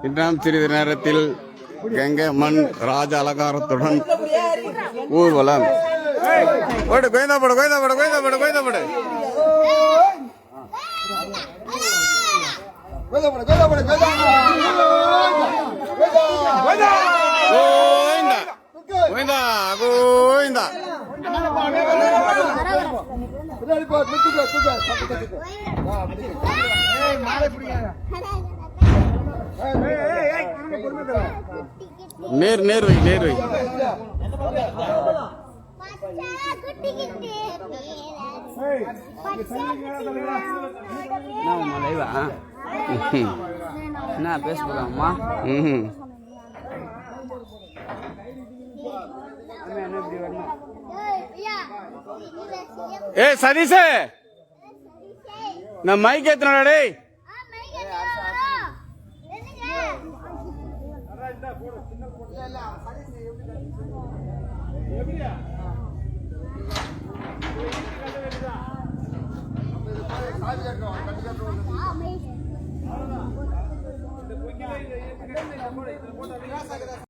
இன்னும் சிறிது நேரத்தில் கங்கை மண் ராஜ அலங்காரத்துடன் ஊர்வலம். போடு கோயந்தா போடு கோயந்தா போடு கோயந்தா போடு கோயந்தா போடு. கோயந்தா கோயந்தா நேர் நேர் வை நேர் வை. என்ன பேச போறாங்கம்மா? ஏ சதீஷ் நான் மைக் ஏத்துனடா டேய்.